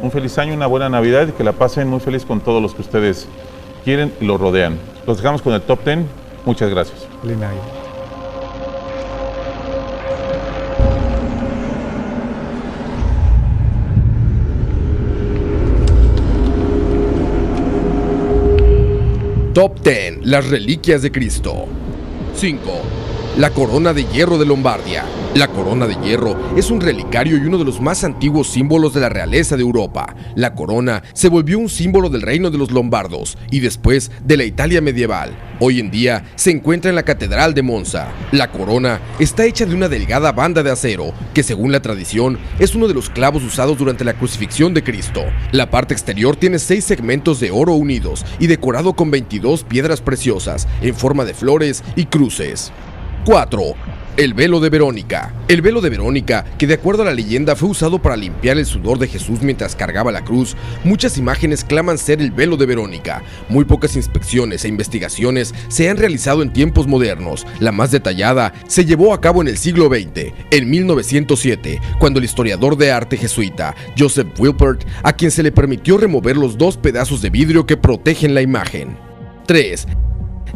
un feliz año, una buena Navidad y que la pasen muy feliz con todos los que ustedes quieren y los rodean. Los dejamos con el Top 10. Muchas gracias. Feliz Navidad. Top 10. Las reliquias de Cristo. 5. La corona de hierro de Lombardia. La corona de hierro es un relicario y uno de los más antiguos símbolos de la realeza de Europa. La corona se volvió un símbolo del reino de los lombardos y después de la Italia medieval. Hoy en día se encuentra en la Catedral de Monza. La corona está hecha de una delgada banda de acero que, según la tradición, es uno de los clavos usados durante la crucifixión de Cristo. La parte exterior tiene 6 segmentos de oro unidos y decorado con 22 piedras preciosas en forma de flores y cruces. 4. El velo de Verónica. El velo de Verónica, que de acuerdo a la leyenda fue usado para limpiar el sudor de Jesús mientras cargaba la cruz, muchas imágenes claman ser el velo de Verónica. Muy pocas inspecciones e investigaciones se han realizado en tiempos modernos. La más detallada se llevó a cabo en el siglo XX, en 1907, cuando el historiador de arte jesuita Joseph Wilpert, a quien se le permitió remover los 2 pedazos de vidrio que protegen la imagen. 3.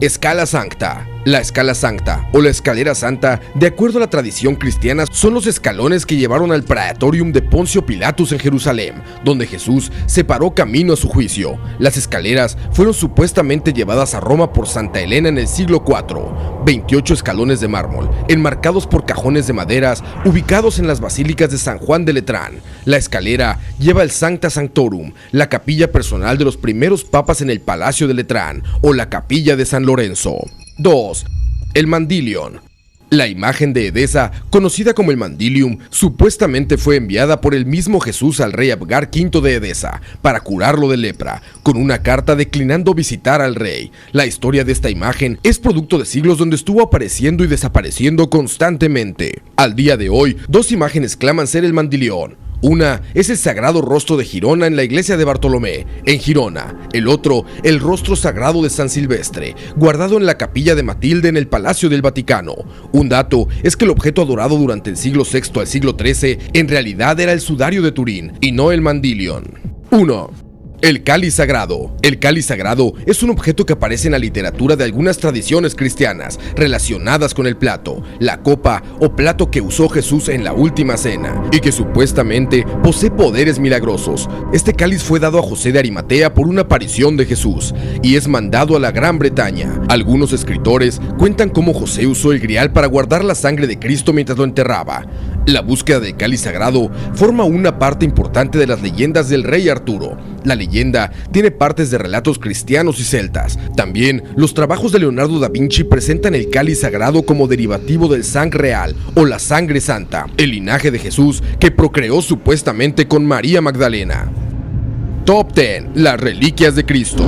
Scala Sancta. La Scala Sancta, o la Escalera Santa, de acuerdo a la tradición cristiana, son los escalones que llevaron al Praetorium de Poncio Pilatus en Jerusalén, donde Jesús se paró camino a su juicio. Las escaleras fueron supuestamente llevadas a Roma por Santa Elena en el siglo IV. 28 escalones de mármol, enmarcados por cajones de maderas, ubicados en las basílicas de San Juan de Letrán. La escalera lleva el Sancta Sanctorum, la capilla personal de los primeros papas en el Palacio de Letrán, o la capilla de San Lorenzo. 2. El Mandilion. La imagen de Edesa, conocida como el Mandilium, supuestamente fue enviada por el mismo Jesús al rey Abgar V de Edesa para curarlo de lepra, con una carta declinando visitar al rey. La historia de esta imagen es producto de siglos donde estuvo apareciendo y desapareciendo constantemente. Al día de hoy, 2 imágenes claman ser el Mandilion. Una es el sagrado rostro de Girona en la iglesia de Bartolomé, en Girona. El otro, el rostro sagrado de San Silvestre, guardado en la capilla de Matilde en el Palacio del Vaticano. Un dato es que el objeto adorado durante el siglo VI al siglo XIII en realidad era el sudario de Turín y no el Mandilion. 1. El cáliz sagrado. El cáliz sagrado es un objeto que aparece en la literatura de algunas tradiciones cristianas relacionadas con el plato, la copa o plato que usó Jesús en la última cena y que supuestamente posee poderes milagrosos. Este cáliz fue dado a José de Arimatea por una aparición de Jesús y es mandado a la Gran Bretaña. Algunos escritores cuentan cómo José usó el grial para guardar la sangre de Cristo mientras lo enterraba. La búsqueda del cáliz sagrado forma una parte importante de las leyendas del rey Arturo. La leyenda tiene partes de relatos cristianos y celtas. También los trabajos de Leonardo da Vinci presentan el cáliz sagrado como derivativo del sang real o la sangre santa, el linaje de Jesús que procreó supuestamente con María Magdalena. Top 10. Las reliquias de Cristo.